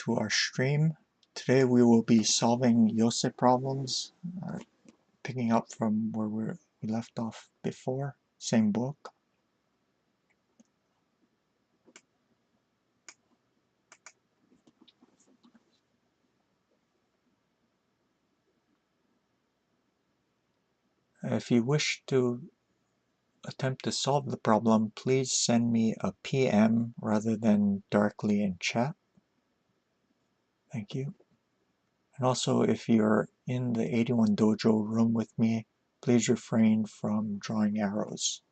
to our stream. Today we will be solving Yose problems, picking up from where we left off before, same book. If you wish to attempt to solve the problem, please send me a PM rather than directly in chat. Thank you. And also, if you're in the 81 Dojo room with me, please refrain from drawing arrows.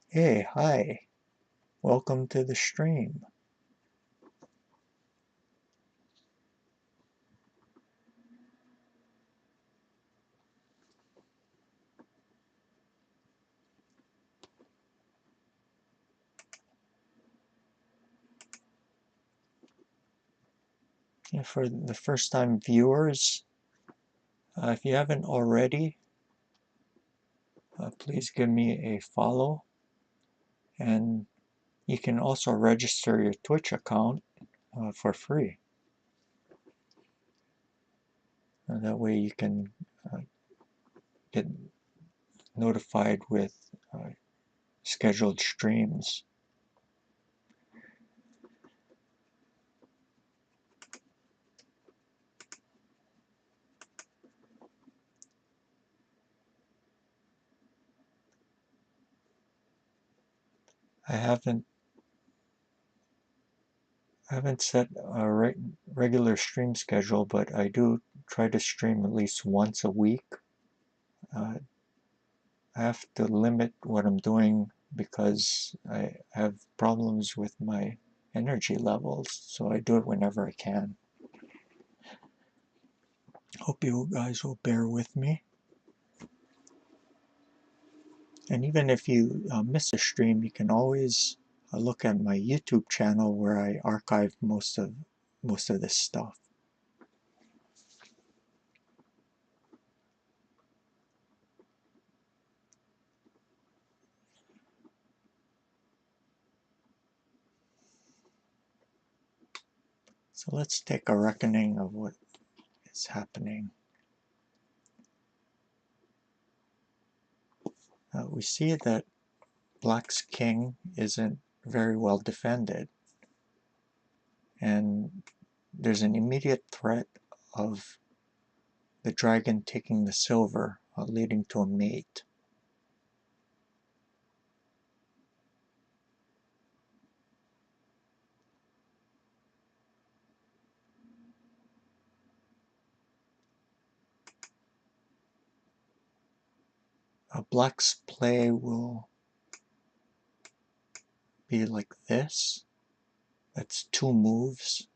Hey, hi. Welcome to the stream. And for the first time viewers, if you haven't already, please give me a follow. And you can also register your Twitch account for free. That way you can get notified with scheduled streams. I haven't set a regular stream schedule, but I do try to stream at least once a week. I have to limit what I'm doing because I have problems with my energy levels, so I do it whenever I can. Hope you guys will bear with me. And even if you miss a stream, you can always look at my YouTube channel where I archive most of this stuff. So let's take a reckoning of what is happening. We see that Black's king isn't very well defended, and there's an immediate threat of the dragon taking the silver, leading to a mate. Black's play will be like this. That's 2 moves,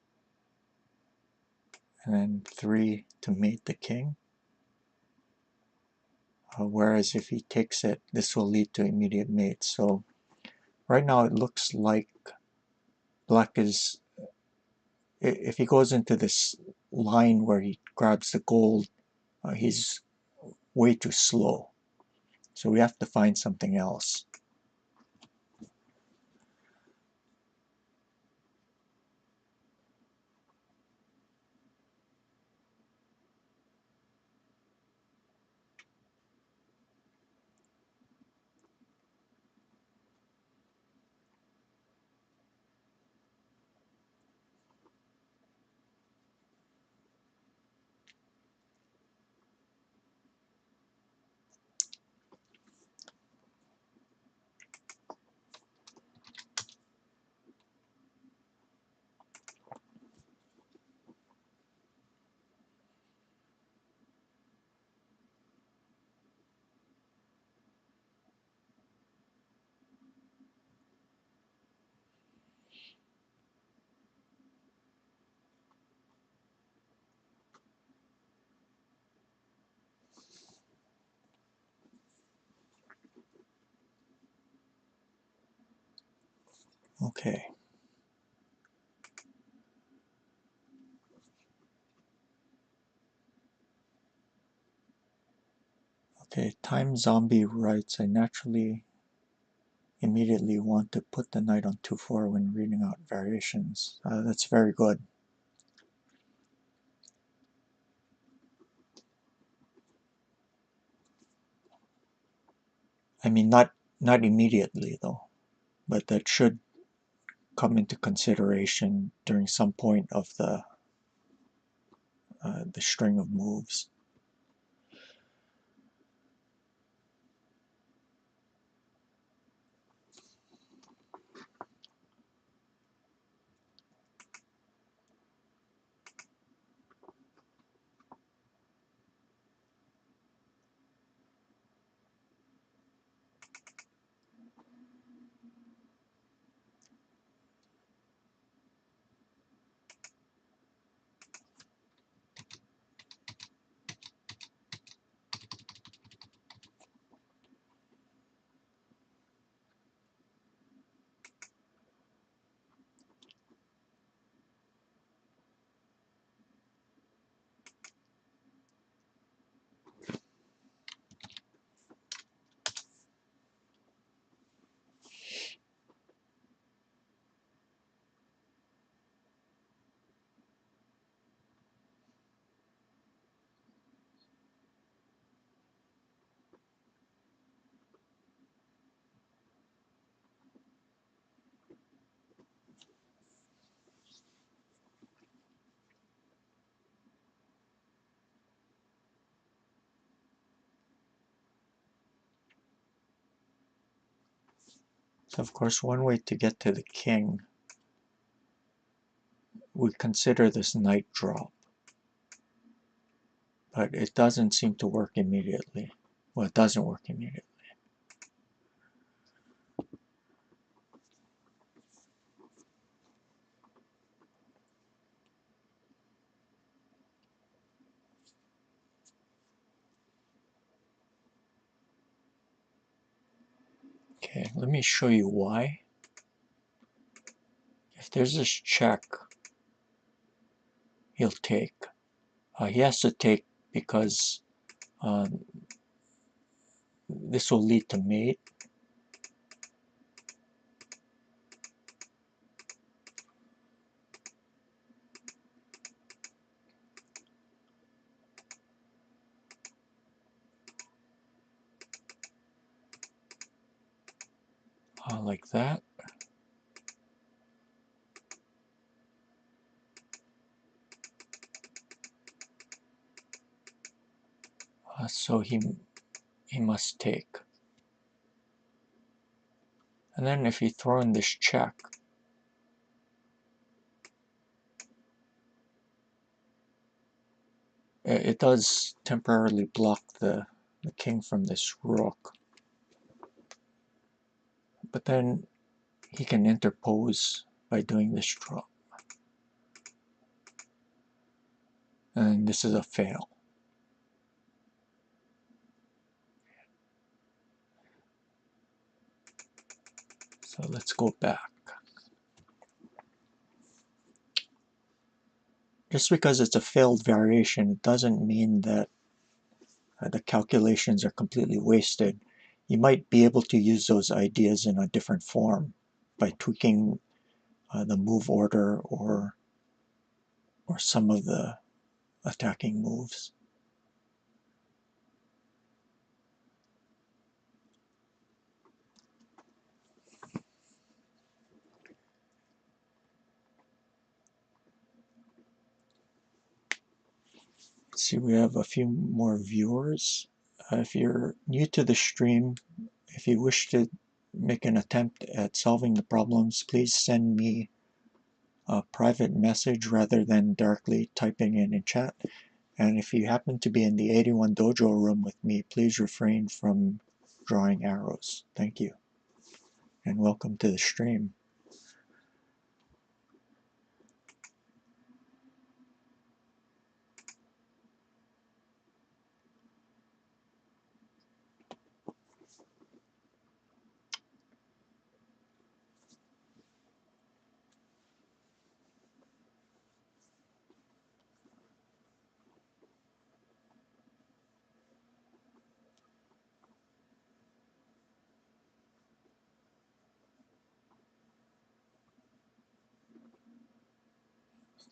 and then 3 to mate the king. Whereas if he takes it, this will lead to immediate mate. So right now it looks like Black is, if he goes into this line where he grabs the gold, he's way too slow. So we have to find something else. Okay. Okay, Time Zombie writes, I naturally immediately want to put the knight on 2-4 when reading out variations. That's very good. I mean, not immediately though, but that should come into consideration during some point of the string of moves. So of course, one way to get to the king, we consider this knight drop, but it doesn't seem to work immediately. Well, it doesn't work immediately. Okay, let me show you why. If there's this check, he'll take. He has to take because this will lead to mate. Like that. So he must take. And then if you throw in this check, it does temporarily block the king from this rook. But then he can interpose by doing this drop. And this is a fail. So let's go back. Just because it's a failed variation, it doesn't mean that the calculations are completely wasted. You might be able to use those ideas in a different form by tweaking the move order or some of the attacking moves. Let's see, we have a few more viewers. If you're new to the stream, if you wish to make an attempt at solving the problems, please send me a private message rather than directly typing in chat. And if you happen to be in the 81 Dojo room with me, please refrain from drawing arrows. Thank you. And welcome to the stream.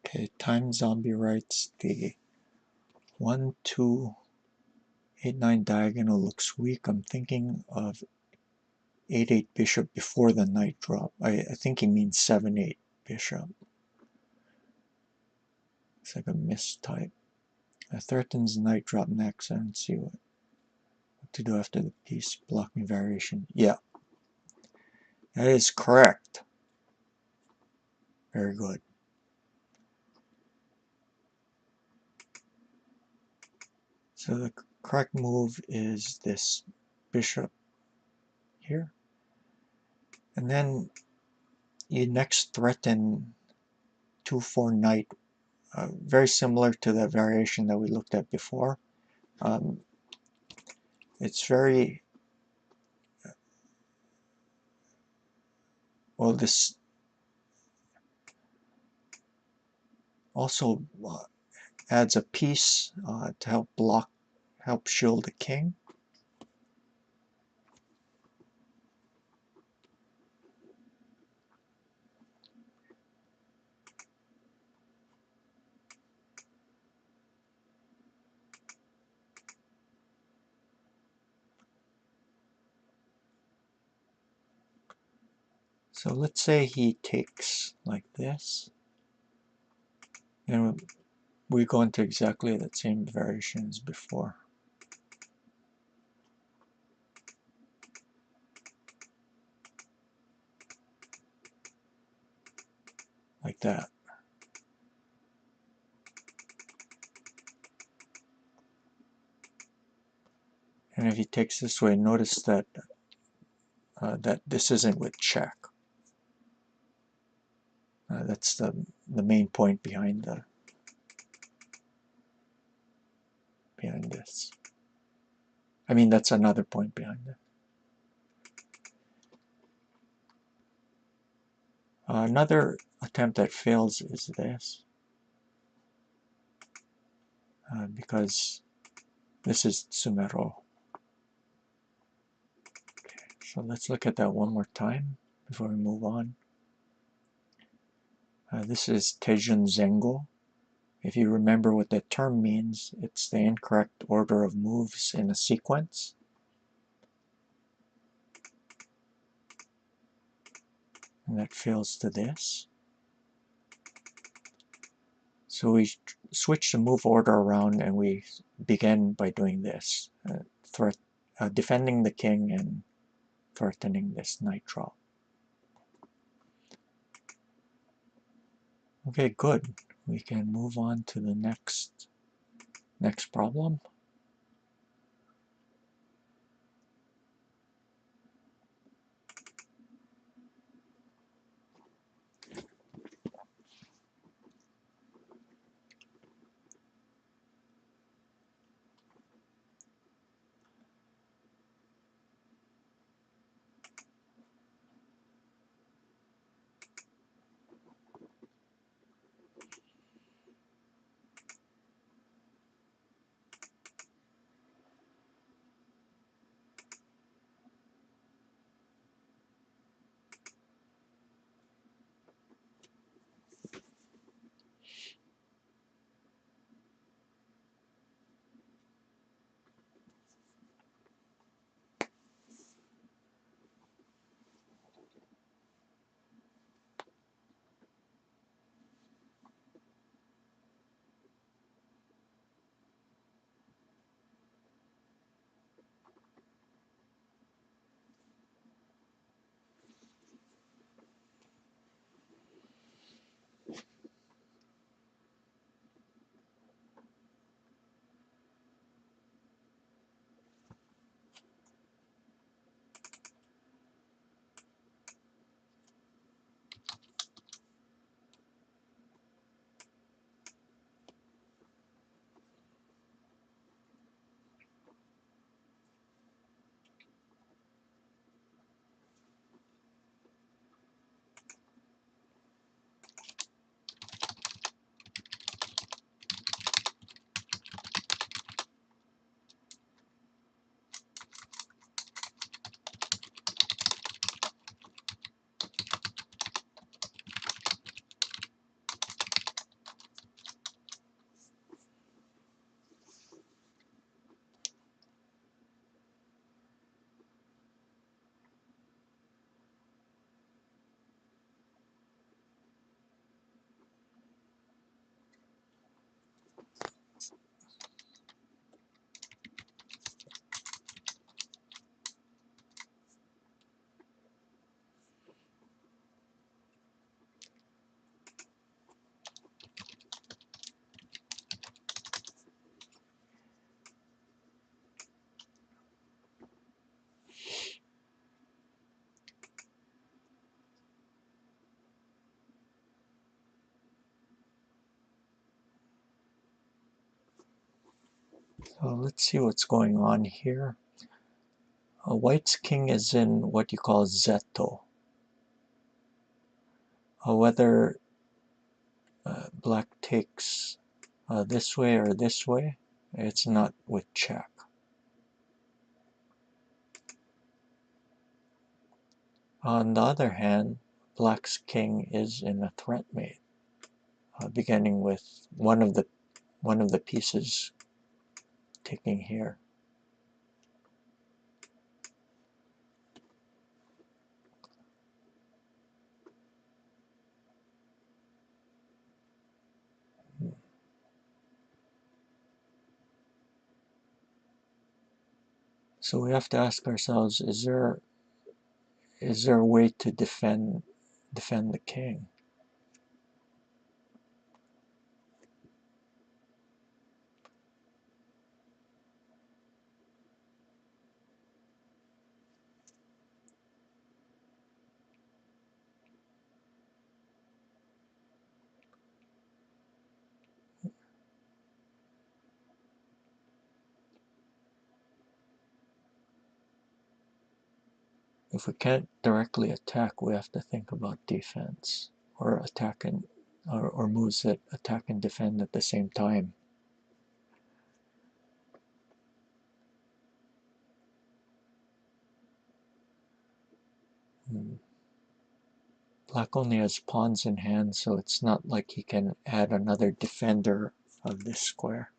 Okay, Time Zombie writes the 1, 2, 8, 9 diagonal looks weak. I'm thinking of 8, 8 bishop before the knight drop. I think he means 7, 8 bishop. It's like a mistype. Threatens knight drop next. I don't see what to do after the piece blocking variation. Yeah, that is correct. Very good. So the correct move is this bishop here. And then you next threaten 2, 4 knight. Very similar to the variation that we looked at before. It's very well. This also adds a piece to help shield the king. So let's say he takes like this, and we go into exactly the same variation as before. Like that. And if he takes this way, notice that that this isn't with check. That's the main point behind this. I mean, that's another point behind it. Another attempt that fails is this, because this is Sumero. Okay, so let's look at that one more time before we move on. This is tejunzengo. If you remember what that term means, it's the incorrect order of moves in a sequence. And that fails to this. So we switch the move order around and we begin by doing this. Defending the king and threatening this knight drop. Okay, good. We can move on to the next problem. So let's see what's going on here. White's king is in what you call Zeto. Whether black takes this way or this way, it's not with check. On the other hand, black's king is in a threat mate, beginning with one of the pieces taking here. So we have to ask ourselves: is there a way to defend the king? If we can't directly attack, we have to think about defense, or attack and or moves that attack and defend at the same time. Black only has pawns in hand, so it's not like he can add another defender of this square,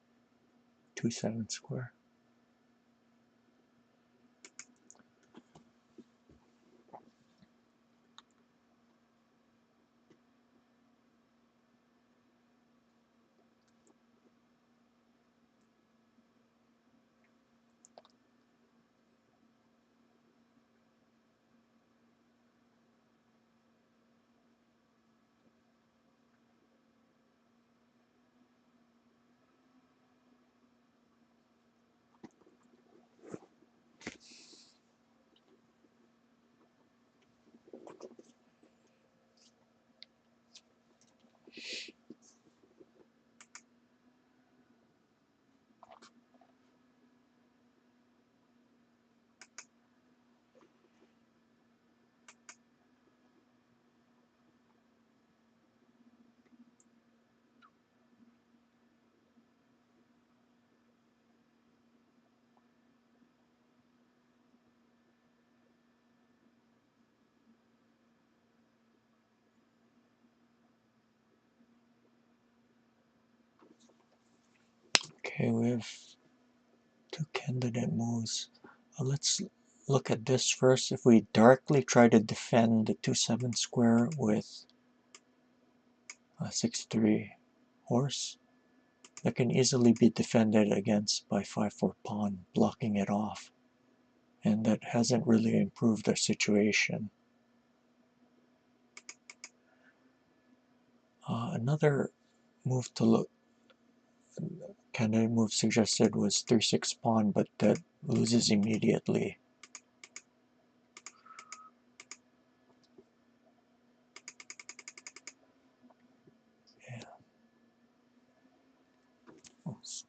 2/7 square. Okay, we have two candidate moves. Let's look at this first. If we darkly try to defend the 2/7 square with a 6/3 horse, that can easily be defended against by 5/4 pawn, blocking it off. And that hasn't really improved our situation. Another move to look, candidate move suggested was 3/6 pawn, but that loses immediately. Yeah. Oops.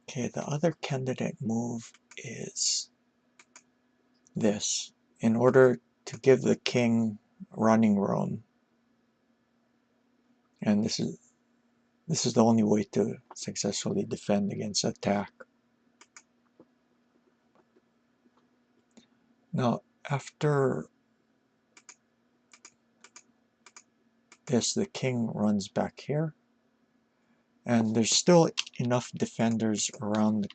Okay, the other candidate move is this. In order to give the king running room, and this is the only way to successfully defend against attack. Now, after this, the king runs back here, and there's still enough defenders around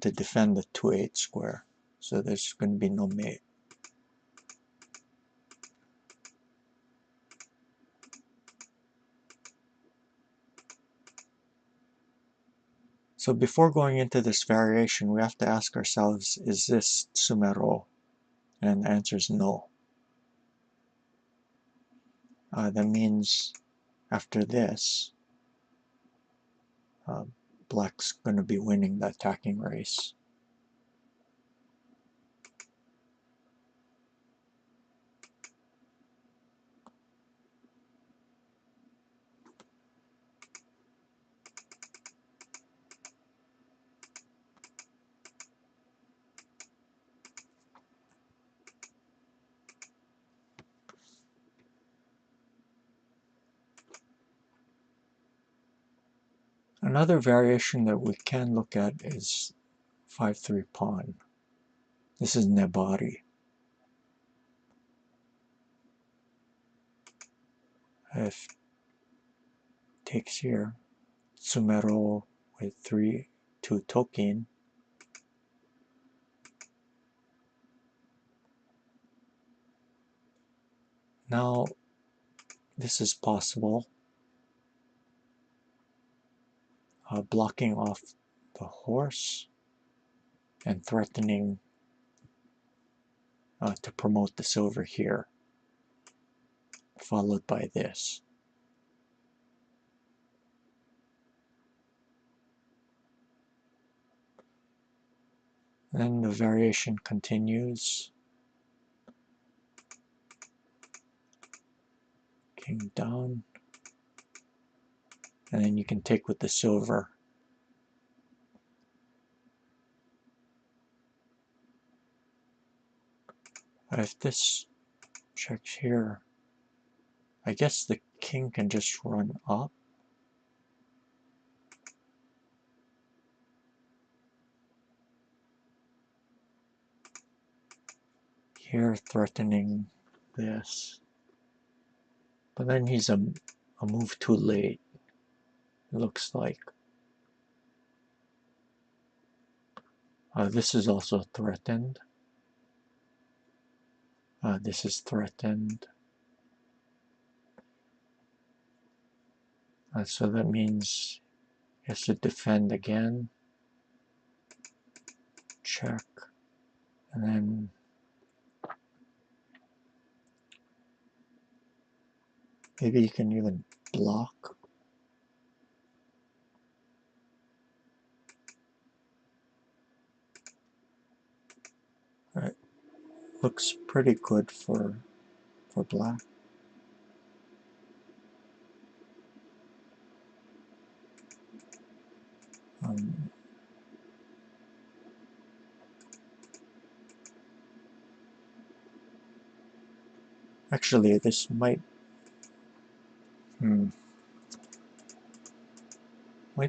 to defend the 2/8 square, so there's going to be no mate. So before going into this variation, we have to ask ourselves, is this tsumero? And the answer is no. That means after this, black's going to be winning the attacking race. Another variation that we can look at is 5-3 pawn. This is nebari. If takes here, tsumero with 3-2 tokin. Now this is possible, blocking off the horse and threatening to promote the silver here, followed by this. Then the variation continues. King down. And then you can take with the silver. If this checks here, I guess the king can just run up. Here threatening this. But then he's a move too late, it looks like. This is also threatened. This is threatened. So that means he has to defend again. Check. And then maybe you can even block. Right. Looks pretty good for black. Actually, this might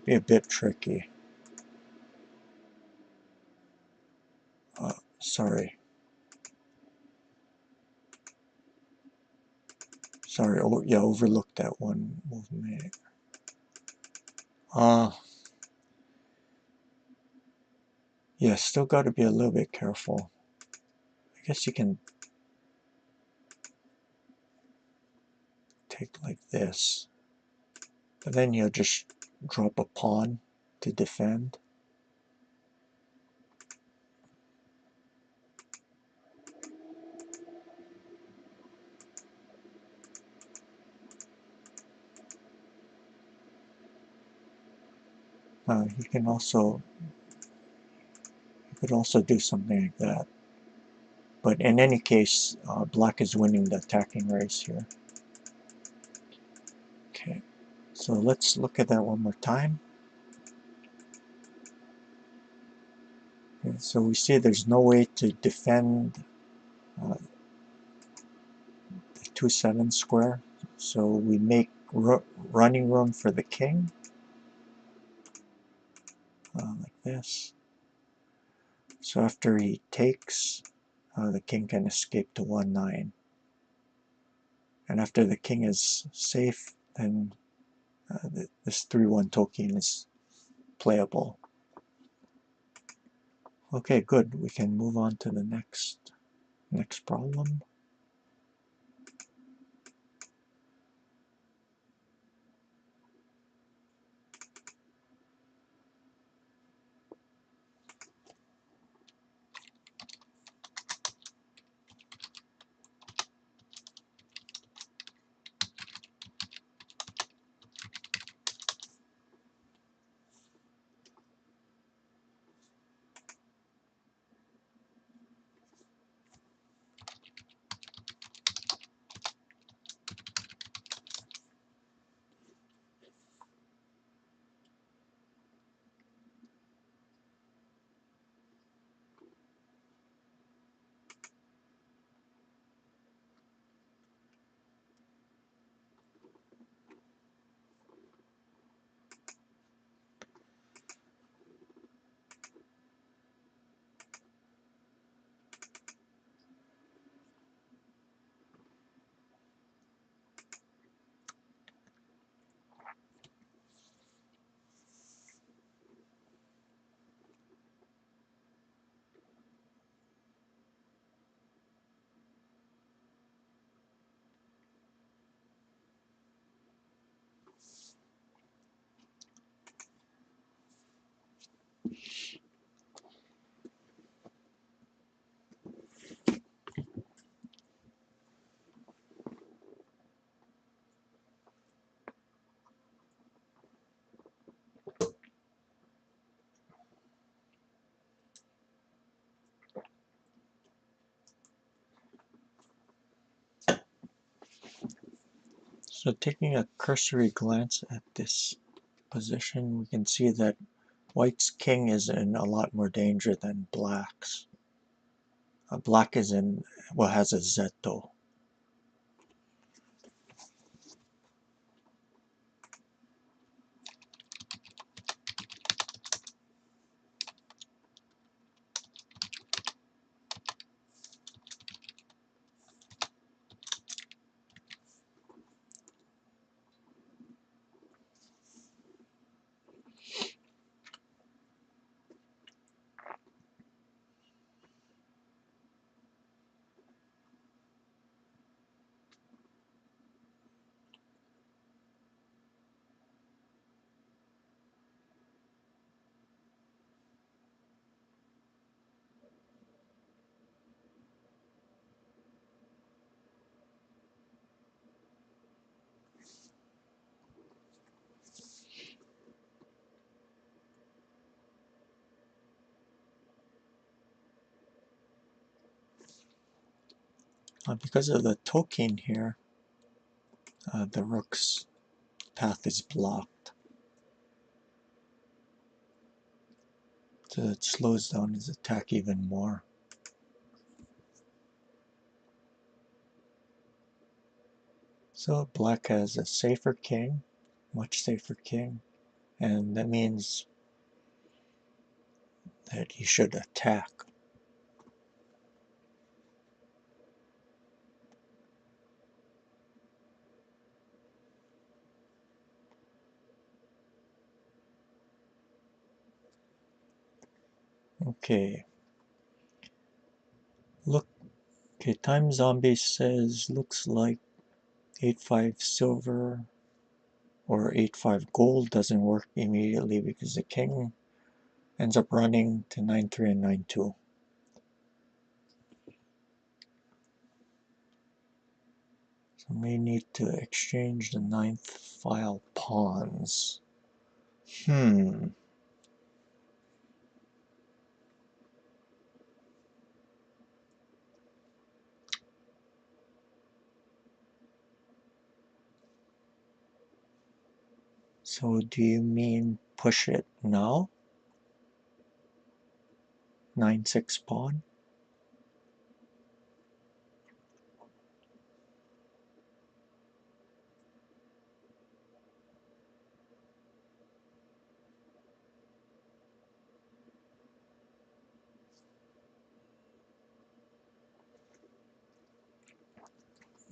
be a bit tricky. Sorry. Oh, yeah, overlooked that one movement. Yeah, still got to be a little bit careful. I guess you can take like this, but then you'll just drop a pawn to defend. You could also do something like that. But in any case, black is winning the attacking race here. Okay, so let's look at that one more time. Okay, so we see there's no way to defend the 2-7 square. So we make running room for the king, like this. So after he takes, the king can escape to 1-9. And after the king is safe, then this 3-1 token is playable. Okay, good. We can move on to the next problem. So taking a cursory glance at this position, we can see that white's king is in a lot more danger than black's. Black is in, well, has a zetto. Because of the token here, the rook's path is blocked. So it slows down his attack even more. So black has a safer king, much safer king, and that means that he should attack. Okay. Look, okay, Time Zombie says looks like 8-5 silver or 8-5 gold doesn't work immediately because the king ends up running to 9-3 and 9-2. So we need to exchange the 9th file pawns. So do you mean push it now? 9-6 pawn?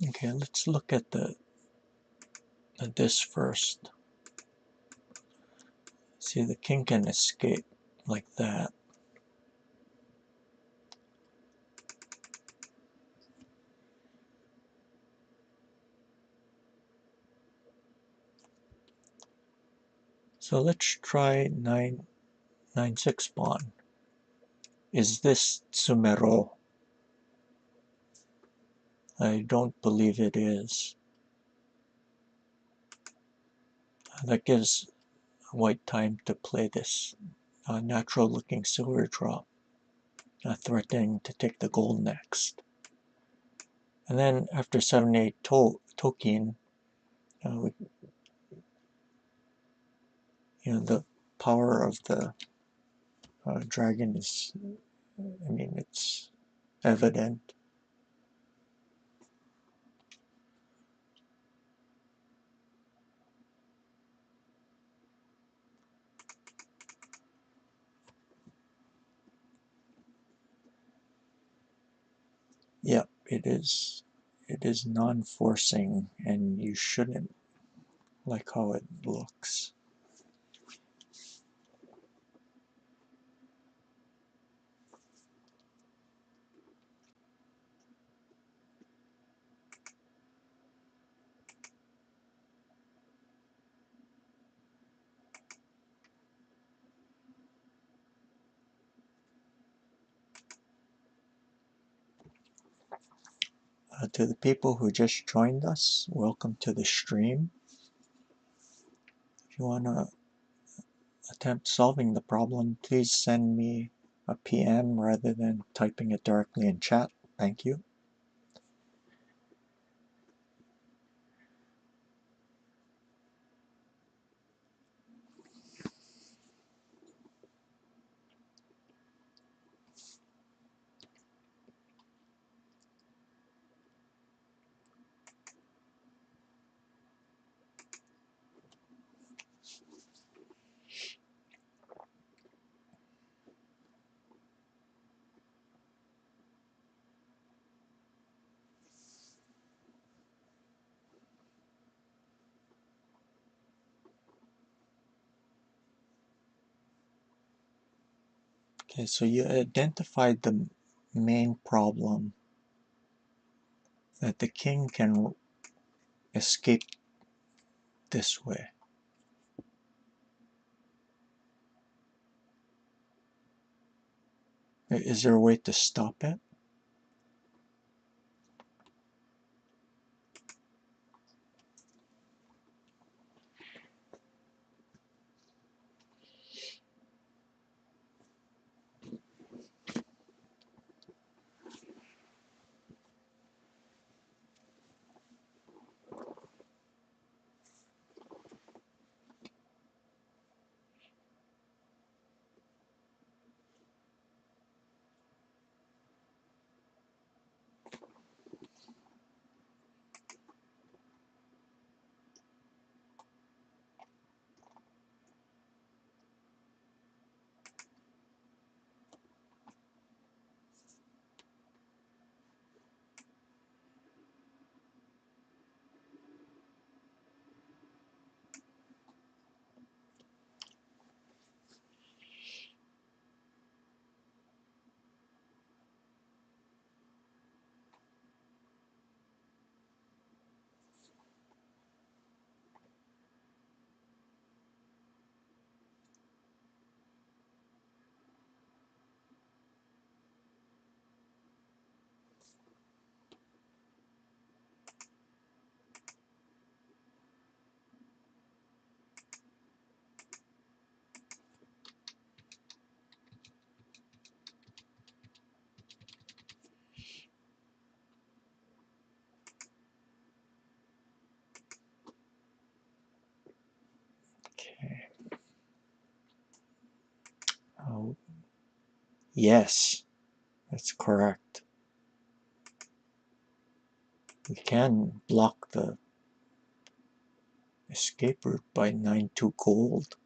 Okay, let's look at this first. See, the king can escape like that. So let's try 9-6 pawn. Is this Tsumero? I don't believe it is. That gives white time to play this natural looking silver drop, threatening to take the gold next. And then after 7-8 token, the power of the dragon is, I mean, it's evident. Yep, it is. It is non-forcing, and you shouldn't like how it looks. To the people who just joined us, welcome to the stream. If you want to attempt solving the problem, please send me a PM rather than typing it directly in chat. Thank you. Okay, so you identified the main problem, that the king can escape this way. Is there a way to stop it? Okay. Oh, yes, that's correct. We can block the escape route by 9-2 gold.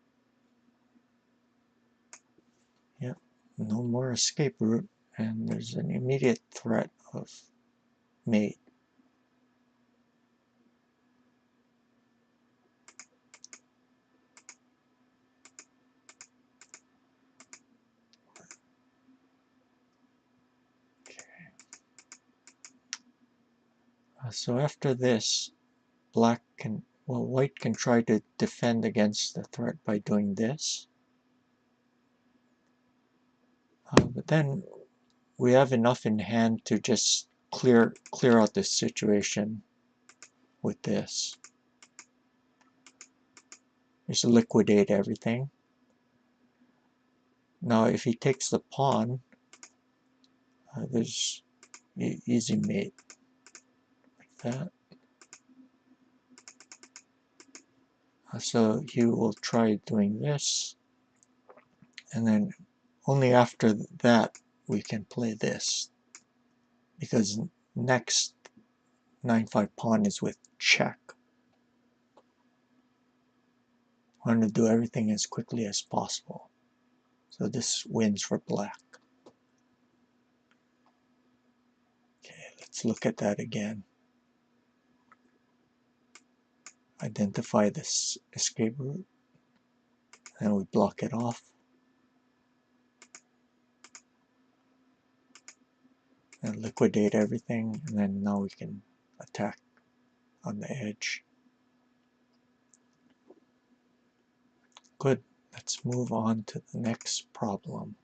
Yep, no more escape route, and there's an immediate threat of mate. So after this, white can try to defend against the threat by doing this. But then we have enough in hand to just clear out this situation with this. Just liquidate everything. Now if he takes the pawn, there's easy mate like that. So he will try doing this, and then only after that we can play this, because next 9-5 pawn is with check. I want to do everything as quickly as possible, so this wins for black. Okay, let's look at that again. Identify this escape route, and we block it off. And liquidate everything, and then now we can attack on the edge. Good. Let's move on to the next problem.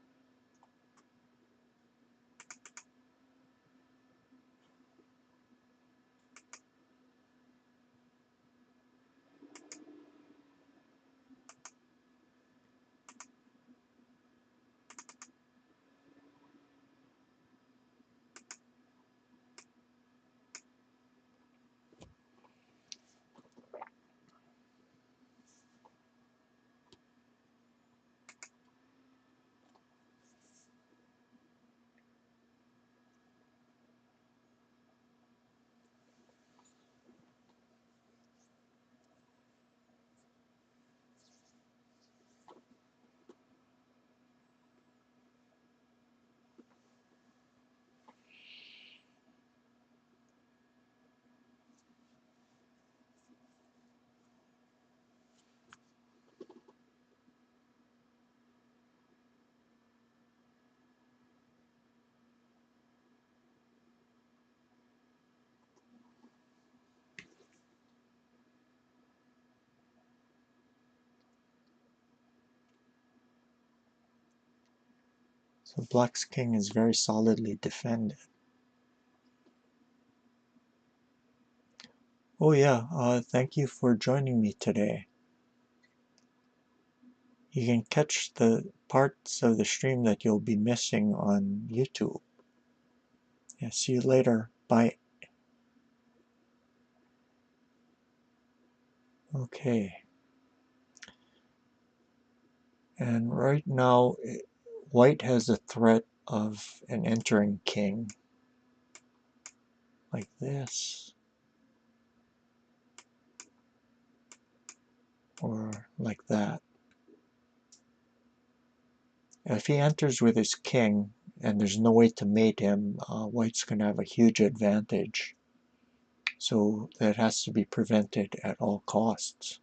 So black's king is very solidly defended. Oh yeah, thank you for joining me today. You can catch the parts of the stream that you'll be missing on YouTube. Yeah, see you later. Bye. Okay. And right now, white has a threat of an entering king. Like this. Or like that. If he enters with his king, and there's no way to mate him, white's going to have a huge advantage. So that has to be prevented at all costs.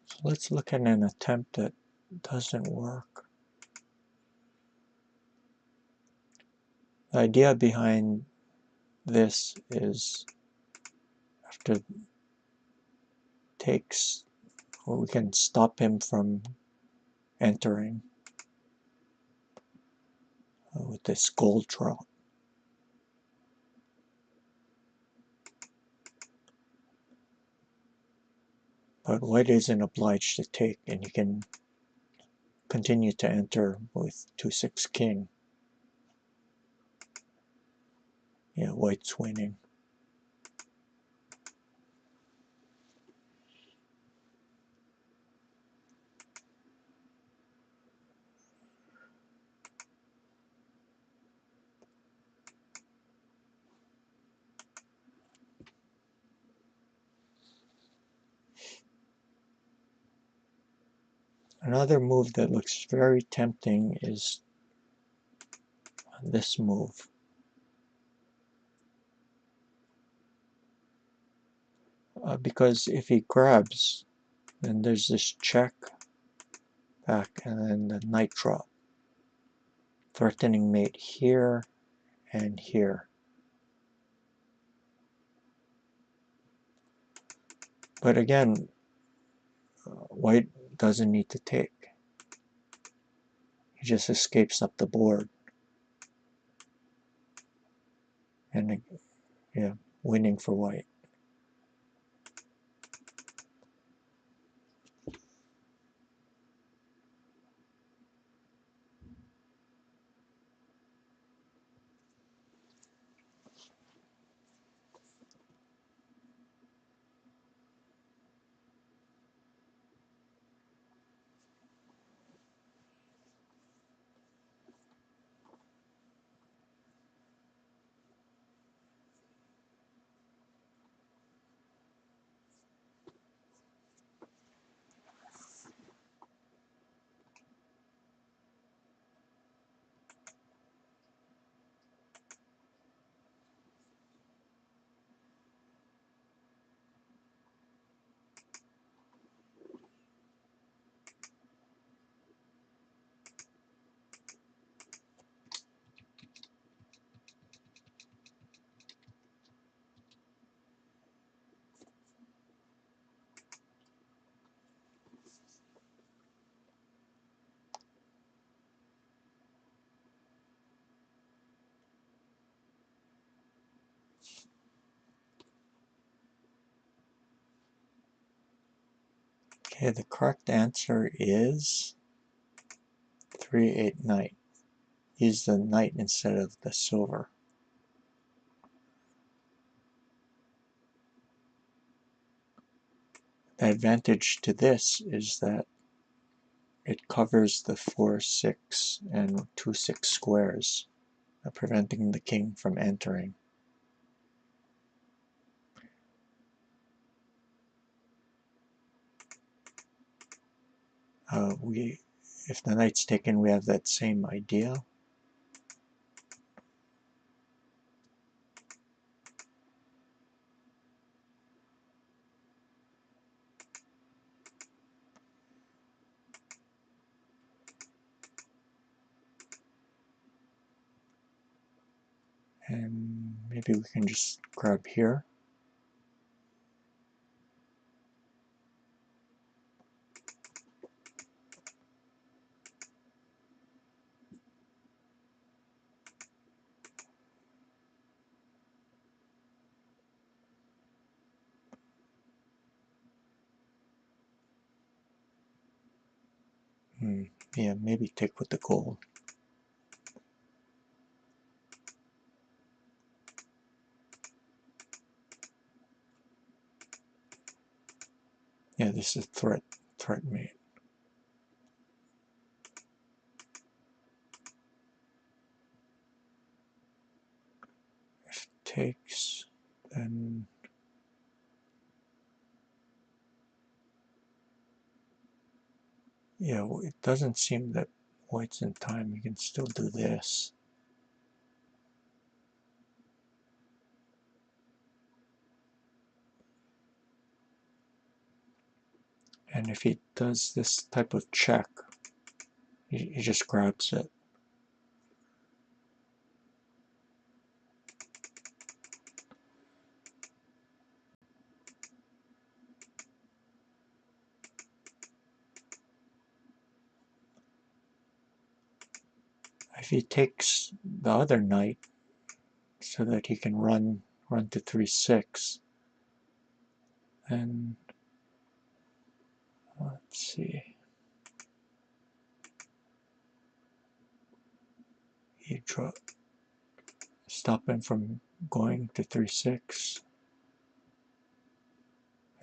So let's look at an attempt that doesn't work. The idea behind this is after takes, well, we can stop him from entering with this gold drop. But white isn't obliged to take, and he can continue to enter with 2-6 king. Yeah, white's winning. Another move that looks very tempting is this move. Because if he grabs, then there's this check back and then the knight drop. Threatening mate here and here. But again, white doesn't need to take. He just escapes up the board. And yeah, winning for white. Okay, the correct answer is 3-8 knight. Use the knight instead of the silver. The advantage to this is that it covers the 4-6 and 2-6 squares, preventing the king from entering. If the knight's taken, we have that same idea. And maybe we can just grab here. Yeah, maybe take with the gold. Yeah, this is threat mate. If it takes, then yeah, it doesn't seem that white's in time. We can still do this. And if he does this type of check, he just grabs it. If he takes the other knight so that he can run to 3-6, then let's see. He stop him from going to 3-6,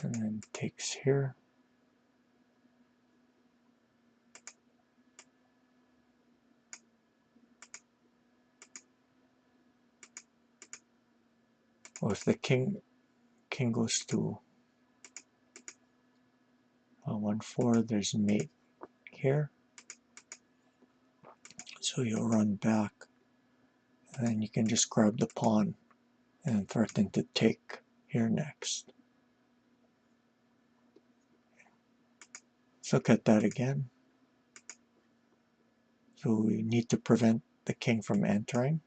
and then takes here. Or if the king goes to 1-4, there's mate here. So you'll run back, and then you can just grab the pawn and threaten to take here next. Let's look at that again. So we need to prevent the king from entering.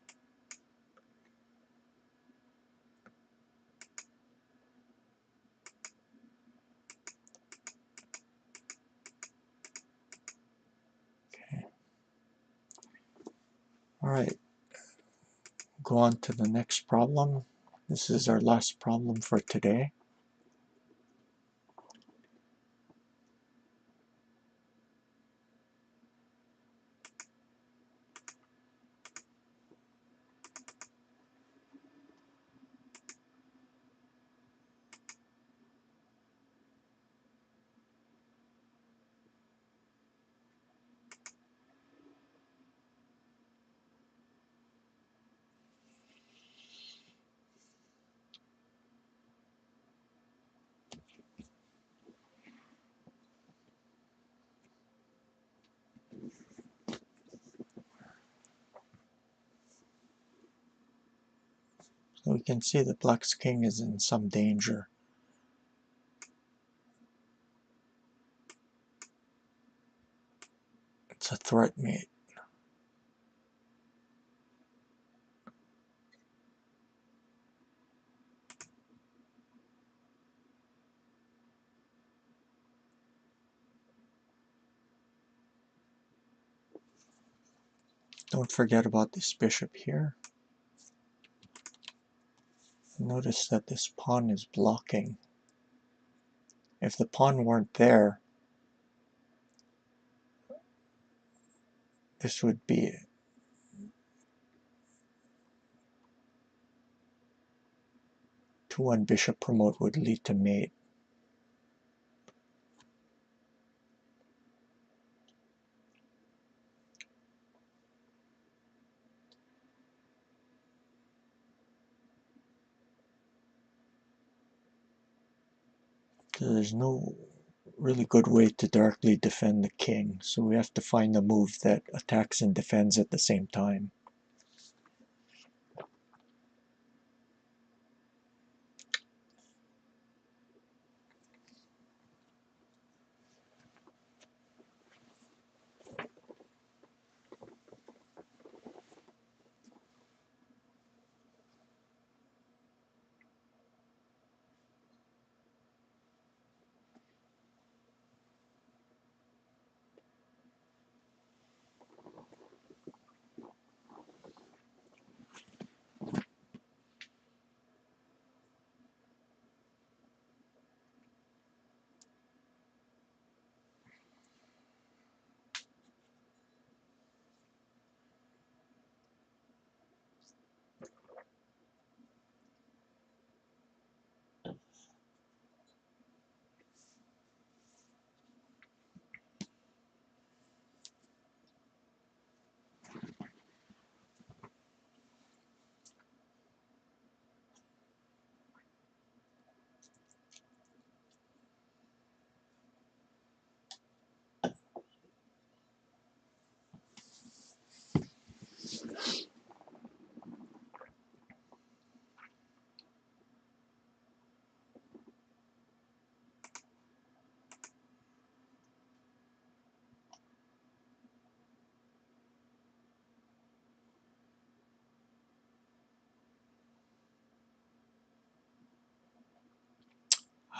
Okay. All right. Go on to the next problem. This is our last problem for today. So we can see that Black's king is in some danger. It's a threat mate. Don't forget about this bishop here. Notice that this pawn is blocking. If the pawn weren't there, this would be to one bishop promote would lead to mate. So there's no really good way to directly defend the king, so we have to find a move that attacks and defends at the same time.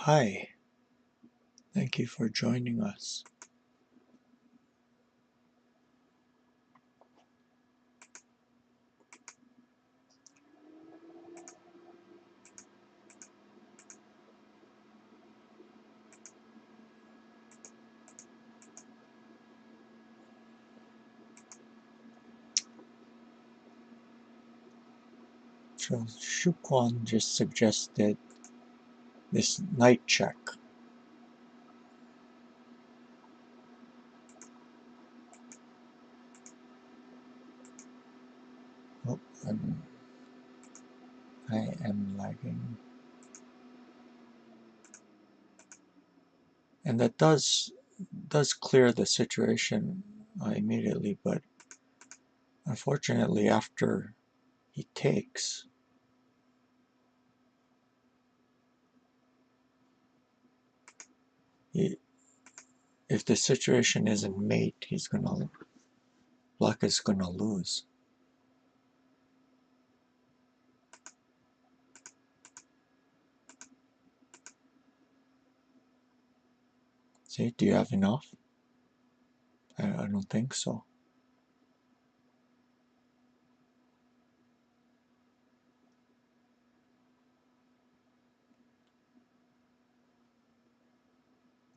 Hi, thank you for joining us. So Shukwon just suggested this knight check. Oh, I am lagging. And that does clear the situation immediately, but unfortunately after he takes, if the situation isn't mate, black is gonna lose. See, do you have enough? I don't think so.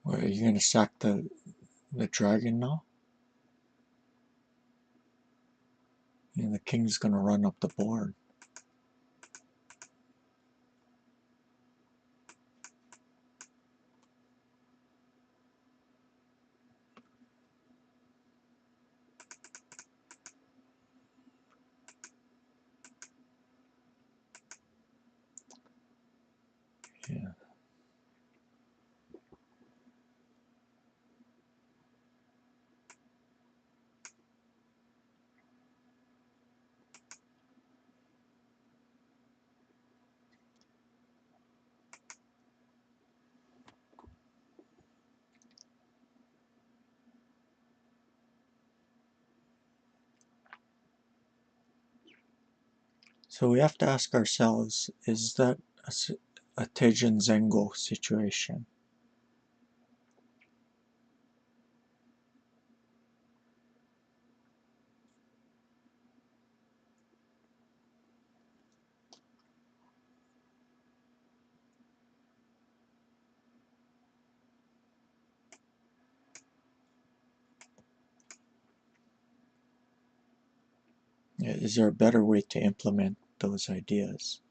Or are you gonna sack the dragon now? And the king's gonna run up the board. Yeah. So we have to ask ourselves, is that a tejunzengo situation? Is there a better way to implement those ideas?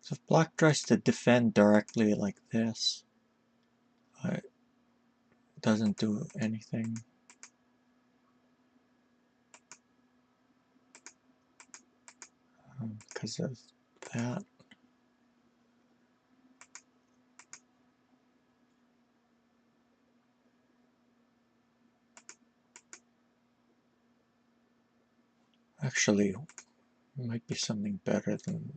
So if black tries to defend directly like this, it doesn't do anything. Because of that. Actually, it might be something better than...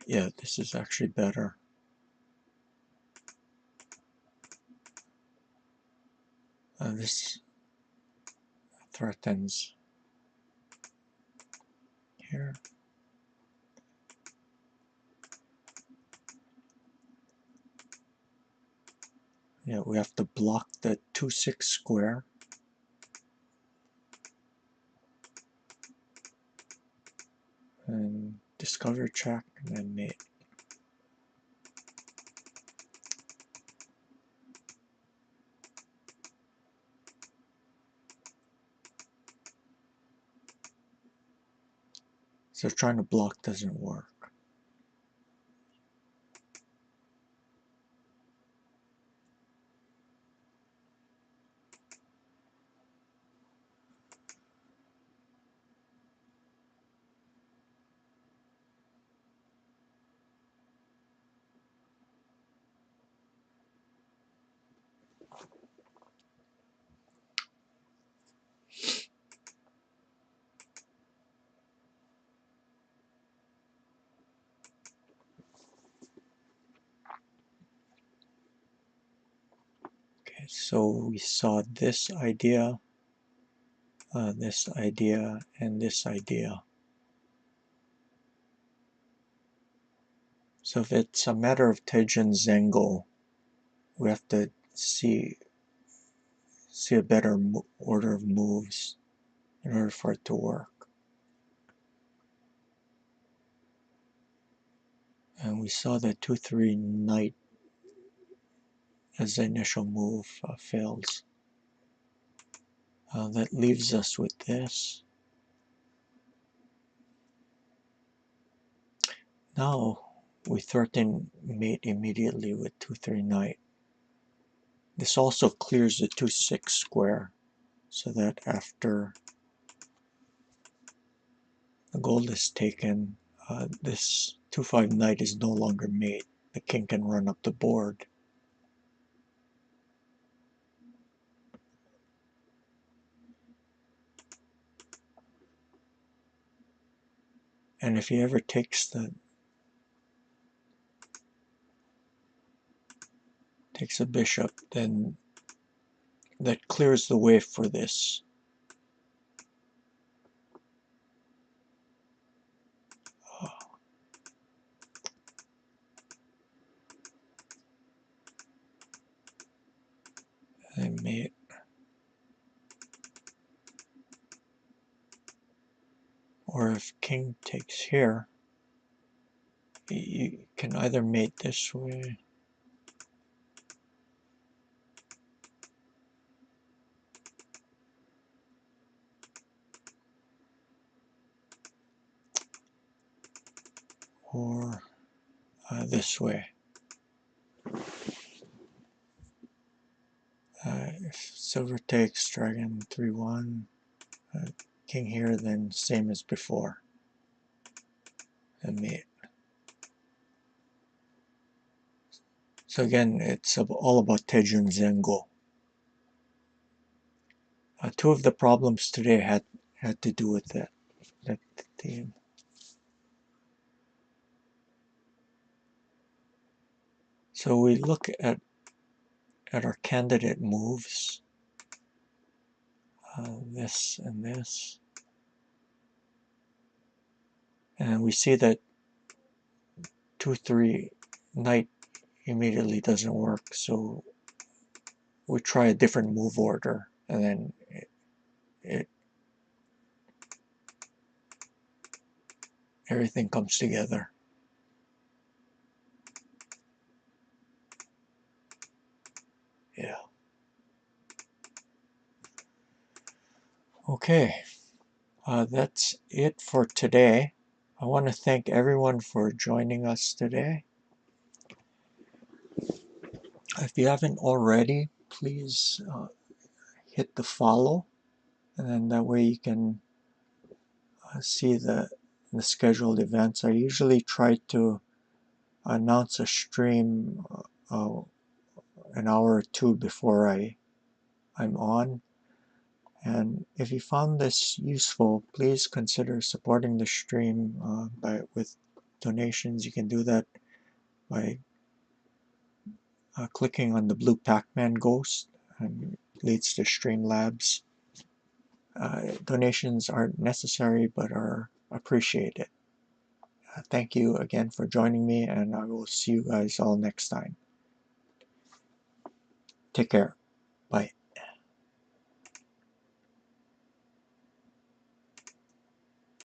Yeah, this is actually better. This threatens here. Yeah, we have to block the 2-6 square. And discover check and then mate. So trying to block doesn't work. Okay, so we saw this idea, and this idea. So if it's a matter of tejunzengo, we have to see a better order of moves in order for it to work. And we saw that 2-3 knight as the initial move fails. That leaves us with this. Now we threaten mate immediately with 2-3 knight. This also clears the 2-6 square, so that after the gold is taken, this 2-5 knight is no longer mate. The king can run up the board. And if he ever takes the bishop, then that clears the way for this mate. Or if king takes here, you can either mate this way, or this way. If silver takes, dragon 3-1, king here, then same as before, and mate. So again, it's all about tejunzengo. Two of the problems today had to do with that theme. So we look at our candidate moves, this and this, and we see that 2-3 knight immediately doesn't work, so we try a different move order, and then everything comes together. Yeah. Okay, that's it for today. I want to thank everyone for joining us today. If you haven't already, please hit the follow, and then that way you can see the scheduled events. I usually try to announce a stream an hour or two before I'm on. And if you found this useful, please consider supporting the stream with donations. You can do that by clicking on the blue Pac-Man ghost, and it leads to Streamlabs. Donations aren't necessary but are appreciated. Thank you again for joining me, and I will see you guys all next time. Take care. Bye.